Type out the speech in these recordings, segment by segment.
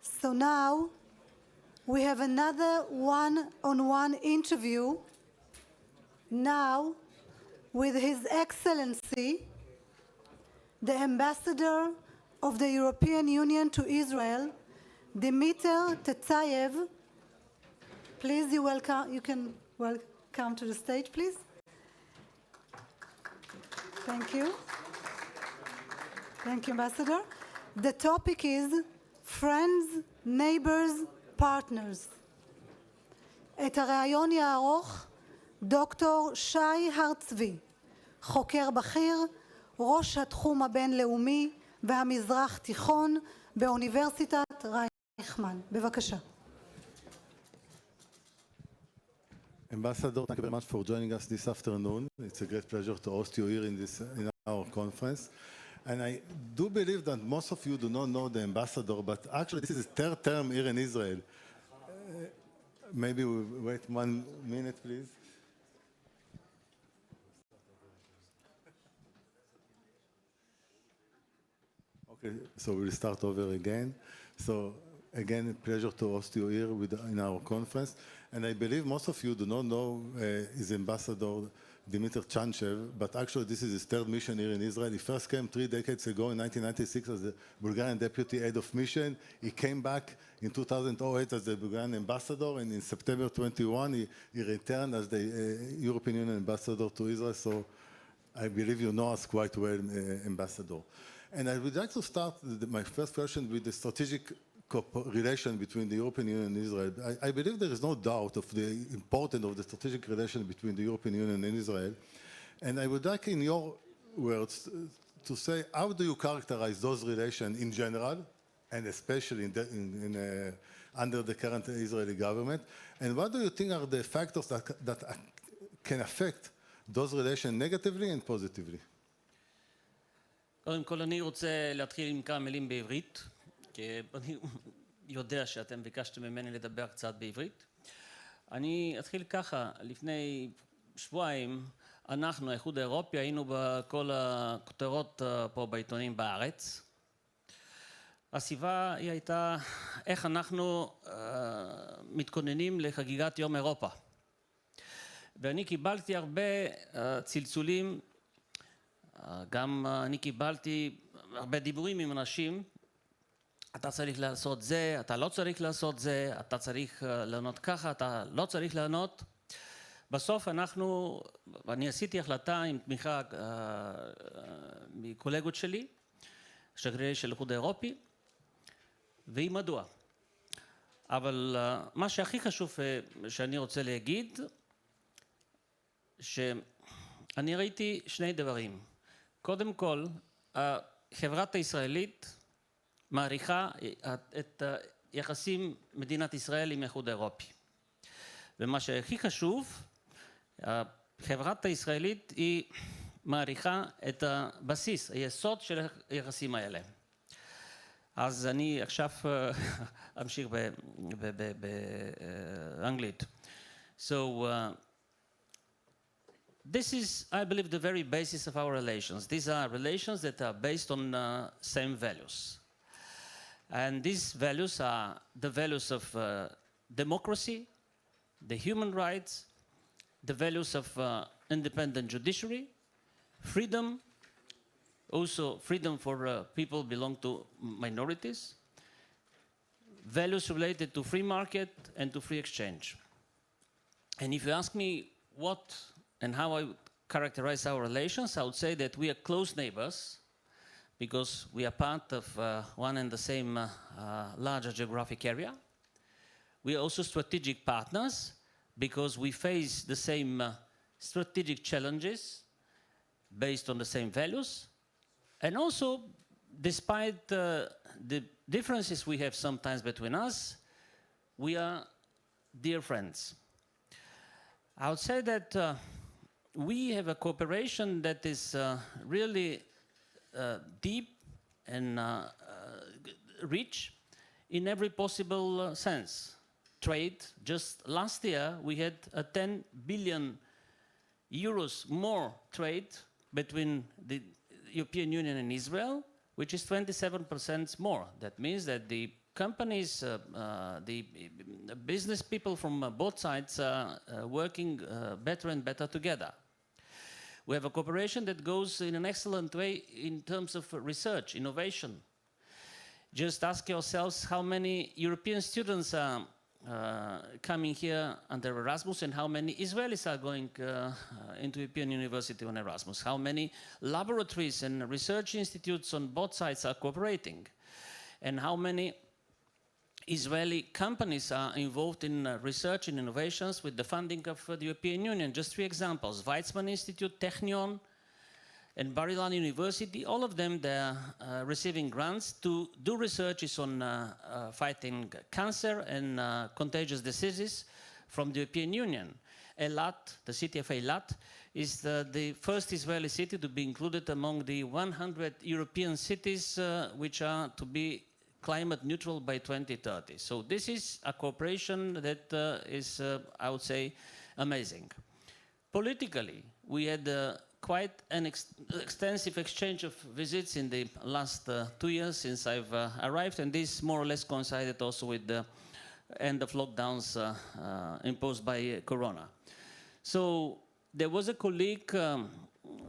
So now we have another one-on-one interview now with His Excellency, the Ambassador of the European Union to Israel, Dimiter Tzantchev. Please, you can welcome to the stage, please. Thank you. Thank you, Ambassador. The topic is Friends, Neighbors, Partners. את הראיון יערוך דוקטור שי הר-צבי, חוקר בכיר, ראש התחום הבינלאומי והמזרח תיכון באוניברסיטת רייכמן. בבקשה. Ambassador, thank you very much for joining us this afternoon. It's a great pleasure to host you here in our conference. And I do believe that most of you do not know the ambassador, but actually this is his third term here in Israel. Maybe we wait 1 minute, please. Okay, so we'll start over again. So again, a pleasure to host you here in our conference. And I believe most of you do not know his ambassador, Dimiter Tzantchev, but actually this is his third mission here in Israel. He first came 3 decades ago in 1996 as the Bulgarian Deputy Head of Mission. He came back in 2008 as the Bulgarian Ambassador, and in September 21 he returned as the European Union Ambassador to Israel. So I believe you know us quite well, Ambassador. And I would like to start my first question with the strategic relation between the European Union and Israel. I believe there is no doubt of the importance of the strategic relation between the European Union and Israel. And I would like, in your words, to say, how do you characterize those relations in general, and especially under the current Israeli government? And what do you think are the factors that can affect those relations negatively and positively? קודם כל אני רוצה להתחיל עם כמה מילים בעברית, כי אני יודע שאתם ביקשתם ממני לדבר קצת בעברית. אני אתחיל ככה, לפני שבועיים אנחנו, האיחוד האירופי, היינו בכל הכותרות פה בעיתונים בארץ. הסיבה היא הייתה איך אנחנו מתכוננים לחגיגת יום אירופה. ואני קיבלתי הרבה צלצולים, גם אני קיבלתי הרבה דיבורים עם אנשים, אתה צריך לעשות זה, אתה לא צריך לעשות זה, אתה צריך לענות ככה, אתה לא צריך לענות. בסוף אני עשיתי החלטה עם תמיכה מקולגות שלי, שגרירי של האיחוד האירופי, והיא מדוע. אבל מה שהכי חשוב שאני רוצה להגיד, שאני ראיתי שני דברים. קודם כל, החברה הישראלית מעריכה את יחסים מדינת ישראל עם האיחוד האירופי. ומה שהכי חשוב, החברה הישראלית היא מעריכה את הבסיס, היסוד של היחסים האלה. אז אני עכשיו אמשיך באנגלית. So, this is, I believe, the very basis of our relations. These are relations that are based on same values. And these values are the values of democracy, the human rights, the values of independent judiciary, freedom, also freedom for people belong to minorities, values related to free market and to free exchange. And if you ask me what and how I would characterize our relations, I would say that we are close neighbors because we are part of one and the same larger geographic area. We are also strategic partners because we face the same strategic challenges based on the same values. And also, despite the differences we have sometimes between us, we are dear friends. I would say that we have a cooperation that is really deep and rich in every possible sense. Trade, just last year we had 10 billion euros more trade between the European Union and Israel, which is 27% more. That means that the companies, the business people from both sides are working better and better together. We have a cooperation that goes in an excellent way in terms of research, innovation. Just ask yourselves how many European students are coming here under Erasmus and how many Israelis are going into European University on Erasmus. How many laboratories and research institutes on both sides are cooperating. And how many Israeli companies are involved in research and innovations with the funding of the European Union. Just 3 examples: Weizmann Institute, Technion, and Bar-Ilan University. All of them, they're receiving grants to do researches on fighting cancer and contagious diseases from the European Union. Eilat, the city of Eilat, is the first Israeli city to be included among the 100 European cities which are to be climate neutral by 2030. So this is a cooperation that is, I would say, amazing. Politically, we had quite an extensive exchange of visits in the last 2 years since I've arrived, and this more or less coincided also with the end of lockdowns imposed by Corona. So there was a colleague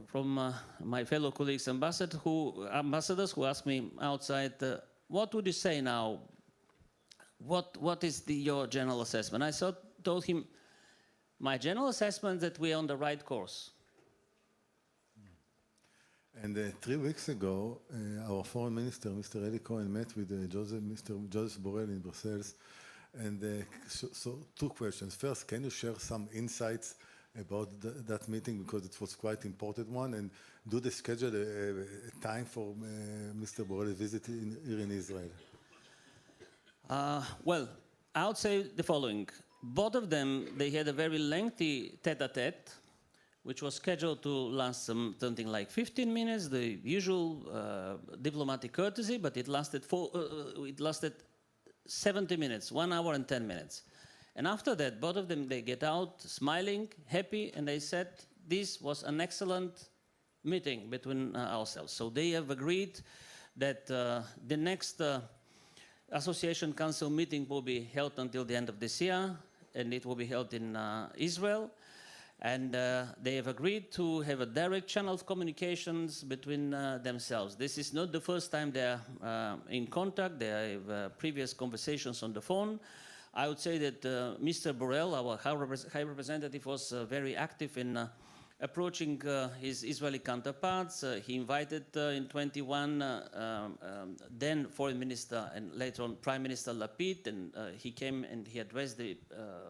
from my fellow colleagues ambassadors who asked me outside, what would you say now? What is your general assessment? I told him, my general assessment is that we are on the right course. And 3 weeks ago, our foreign minister, Mr. Eli Cohen, met with Mr. Joseph Borrell in Brussels. And so 2 questions. First, can you share some insights about that meeting, because it was quite important one? And do they schedule a time for Mr. Borrell's visit here in Israel? Well, I would say the following. Both of them, they had a very lengthy tete-a-tete, which was scheduled to last something like 15 minutes, the usual diplomatic courtesy, but it lasted 70 minutes, 1 hour and 10 minutes. And after that, both of them, they get out smiling, happy, and they said this was an excellent meeting between ourselves. So they have agreed that the next Association Council meeting will be held until the end of this year, and it will be held in Israel. And they have agreed to have a direct channel of communications between themselves. This is not the first time they are in contact. They have previous conversations on the phone. I would say that Mr. Borrell, our High Representative, was very active in approaching his Israeli counterparts. He invited in 21 then Foreign Minister and later on Prime Minister Lapid, and he came and he addressed the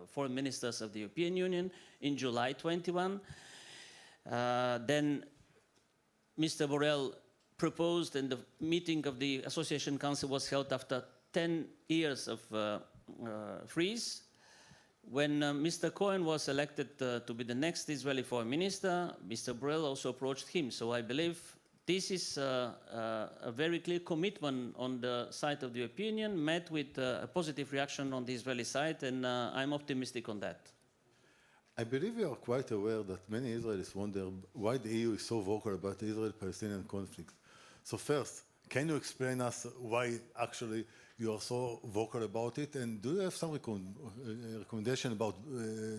foreign ministers of the European Union in July 21. Then Mr. Borrell proposed, and the meeting of the Association Council was held after 10 years of freeze. When Mr. Cohen was elected to be the next Israeli foreign minister, Mr. Borrell also approached him. So I believe this is a very clear commitment on the side of the European Union, met with a positive reaction on the Israeli side, and I'm optimistic on that. I believe you are quite aware that many Israelis wonder why the EU is so vocal about the Israel-Palestinian conflict. So first, can you explain us why actually you are so vocal about it, and do you have some recommendation about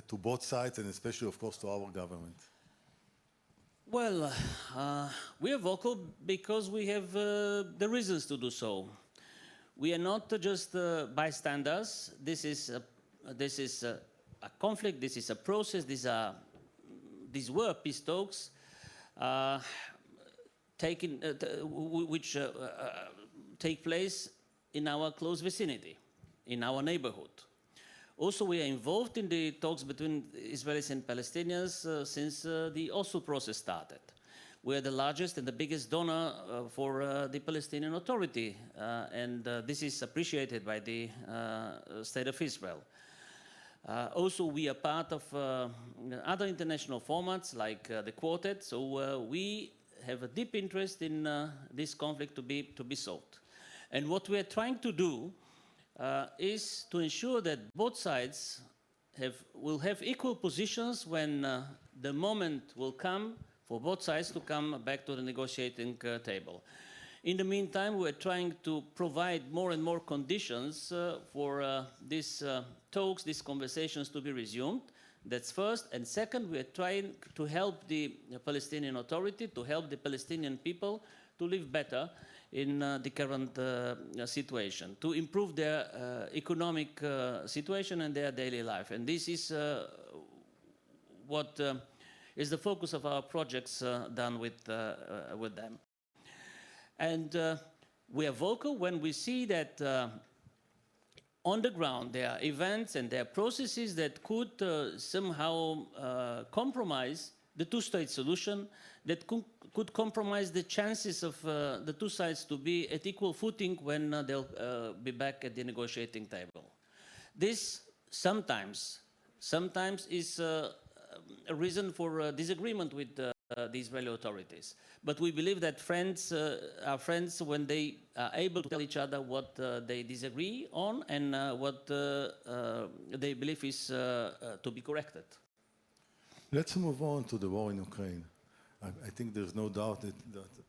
to both sides, and especially, of course, to our government? Well, we are vocal because we have the reasons to do so. We are not just bystanders. This is a conflict. This is a process. These were peace talks which take place in our close vicinity, in our neighborhood. Also, we are involved in the talks between Israelis and Palestinians since the Oslo process started. We are the largest and the biggest donor for the Palestinian Authority, and this is appreciated by the State of Israel. Also, we are part of other international formats like the Quartet, so we have a deep interest in this conflict to be solved. And what we are trying to do is to ensure that both sides will have equal positions when the moment will come for both sides to come back to the negotiating table. In the meantime, we're trying to provide more and more conditions for these talks, these conversations to be resumed. That's first. And second, we're trying to help the Palestinian Authority, to help the Palestinian people to live better in the current situation, to improve their economic situation and their daily life. And this is what is the focus of our projects done with them. And we are vocal when we see that on the ground there are events and there are processes that could somehow compromise the two-state solution, that could compromise the chances of the two sides to be at equal footing when they'll be back at the negotiating table. This sometimes is a reason for disagreement with the Israeli authorities. But we believe that friends are friends when they are able to tell each other what they disagree on and what they believe is to be corrected. Let's move on to the war in Ukraine. I think there's no doubt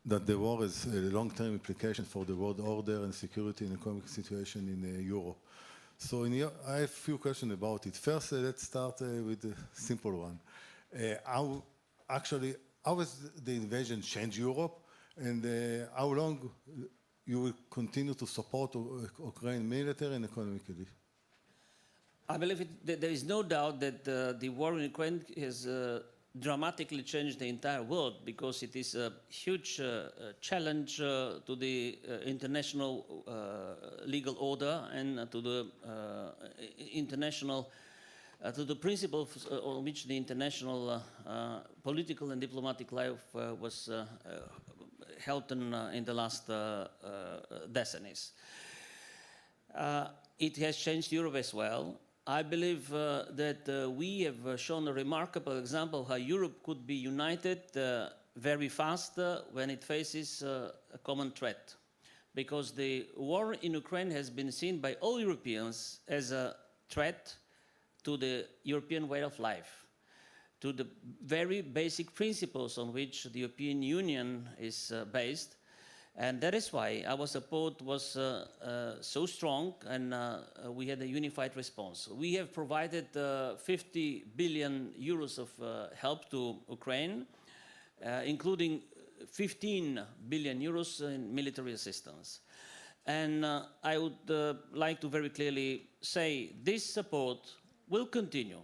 that the war has a long-term implication for the world order and security and economic situation in Europe. So I have a few questions about it. First, let's start with the simple one. How has the invasion changed Europe, and how long you will continue to support Ukraine military and economically? I believe there is no doubt that the war in Ukraine has dramatically changed the entire world, because it is a huge challenge to the international legal order and to the international to the principles on which the international political and diplomatic life was held in the last decennies. It has changed Europe as well. I believe that we have shown a remarkable example how Europe could be united very fast when it faces a common threat. Because the war in Ukraine has been seen by all Europeans as a threat to the European way of life, to the very basic principles on which the European Union is based. And that is why our support was so strong, and we had a unified response. We have provided 50 billion euros of help to Ukraine, including 15 billion euros in military assistance. And I would like to very clearly say this support will continue.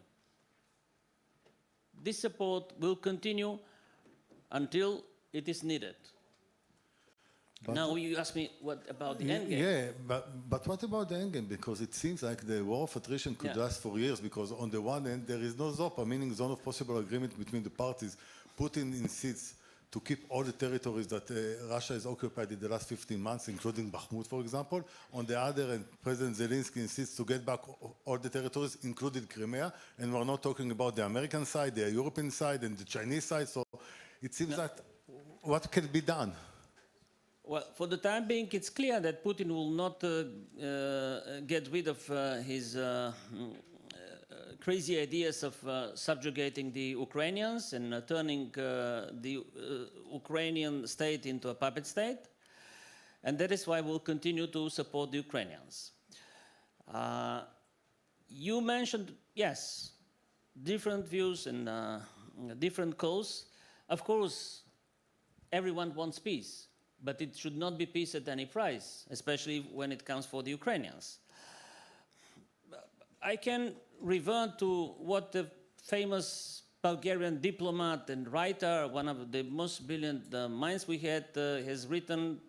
This support will continue until it is needed. But now you ask me what about the endgame? Yeah, but what about the endgame? Because it seems like the war of attrition could last for years, because on the one hand there is no ZOPA, meaning zone of possible agreement between the parties. Putin insists to keep all the territories that Russia has occupied in the last 15 months, including Bakhmut, for example. On the other hand, President Zelensky insists to get back all the territories, including Crimea, and we're not talking about the American side, the European side, and the Chinese side. So it seems that what can be done? Well, for the time being, it's clear that Putin will not get rid of his crazy ideas of subjugating the Ukrainians and turning the Ukrainian state into a puppet state. And that is why we'll continue to support the Ukrainians. You mentioned, yes, different views and different calls. Of course, everyone wants peace. But it should not be peace at any price, especially when it comes for the Ukrainians. I can revert to what the famous Bulgarian diplomat and writer, one of the most brilliant minds we had, has written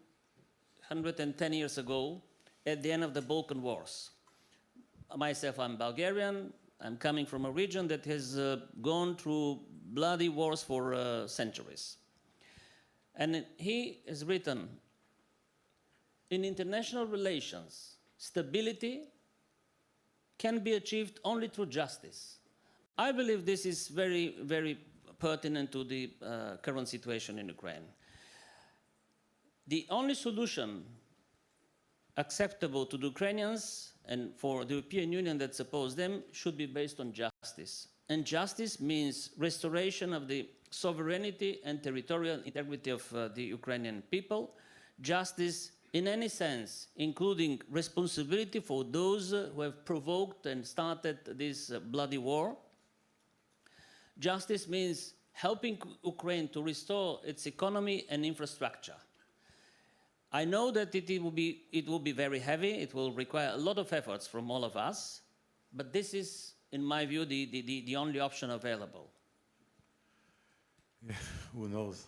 110 years ago at the end of the Balkan Wars. Myself, I'm Bulgarian. I'm coming from a region that has gone through bloody wars for centuries. And he has written, in international relations, stability can be achieved only through justice. I believe this is very, very pertinent to the current situation in Ukraine. The only solution acceptable to the Ukrainians and for the European Union that supports them should be based on justice. And justice means restoration of the sovereignty and territorial integrity of the Ukrainian people. justice in any sense, including responsibility for those who have provoked and started this bloody war. Justice means helping Ukraine to restore its economy and infrastructure. I know that it will be very heavy, it will require a lot of efforts from all of us, but this is, in my view, the only option available. Yeah, who knows?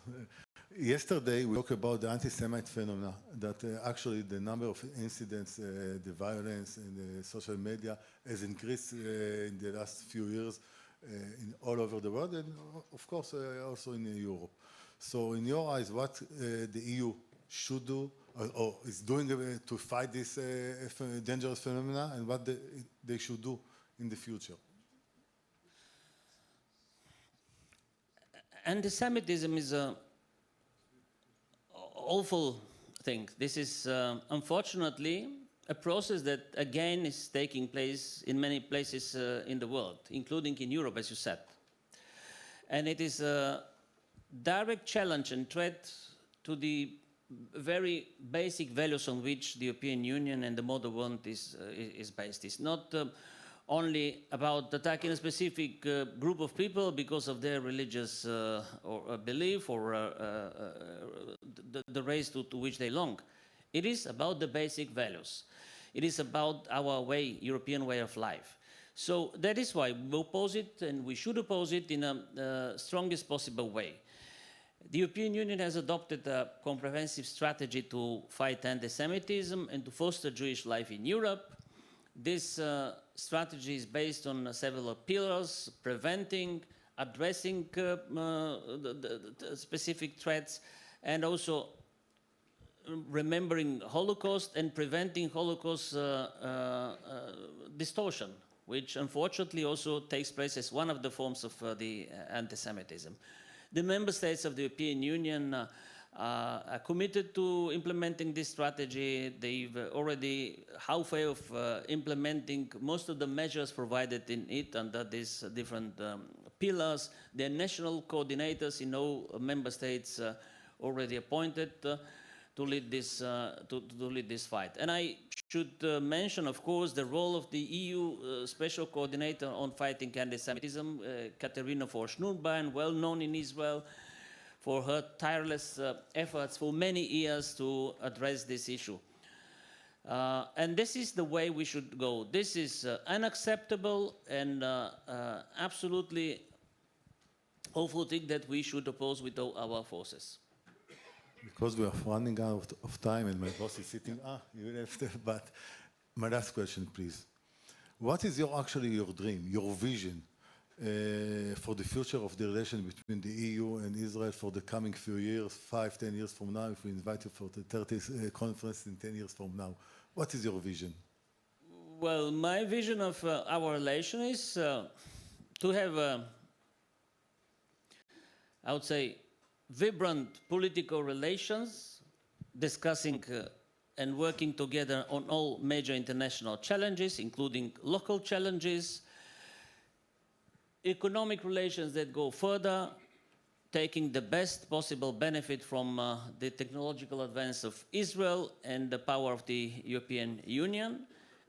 Yesterday we talked about the anti-Semite phenomena, that actually the number of incidents, the violence and the social media has increased in the last few years all over the world, and of course also in Europe. So in your eyes, what the EU should do or is doing to fight this dangerous phenomena, and what they should do in the future? Anti-Semitism is an awful thing. This is unfortunately a process that again is taking place in many places in the world, including in Europe, as you said. And it is a direct challenge and threat to the very basic values on which the European Union and the modern world is based. It's not only about attacking a specific group of people because of their religious or belief or the race to which they belong. It is about the basic values. It is about our European way of life. So that is why we oppose it, and we should oppose it in the strongest possible way. The European Union has adopted a comprehensive strategy to fight anti-Semitism and to foster Jewish life in Europe. This strategy is based on several pillars: preventing, addressing the specific threats, and also remembering Holocaust and preventing Holocaust distortion, which unfortunately also takes place as one of the forms of the anti-Semitism. The member states of the European Union are committed to implementing this strategy. They've already halfway of implementing most of the measures provided in it under these different pillars. The national coordinators in all member states already appointed to lead this fight. And I should mention, of course, the role of the EU Special Coordinator on Fighting Anti-Semitism, Katerina Forsch-Nurban, well known in Israel for her tireless efforts for many years to address this issue. And this is the way we should go. This is unacceptable and absolutely awful thing that we should oppose with all our forces. Because we are running out of time and my boss is sitting, you left, but my last question, please. What is your dream, your vision for the future of the relation between the EU and Israel for the coming few years, 5, 10 years from now, if we invite you for the 30th conference in 10 years from now? What is your vision? Well, my vision of our relation is to have, I would say, vibrant political relations, discussing and working together on all major international challenges, including local challenges, economic relations that go further, taking the best possible benefit from the technological advance of Israel and the power of the European Union,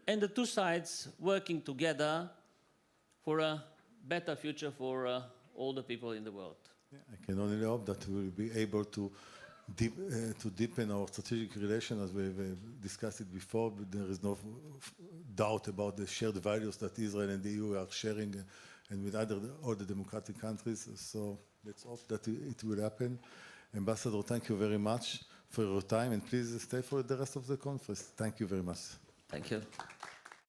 and the two sides working together for a better future for all the people in the world. Yeah, I can only hope that we will be able to deepen our strategic relation, as we've discussed it before. But there is no doubt about the shared values that Israel and the EU are sharing, and with all the democratic countries. So let's hope that it will happen. Ambassador, thank you very much for your time, and please stay for the rest of the conference. Thank you very much. Thank you.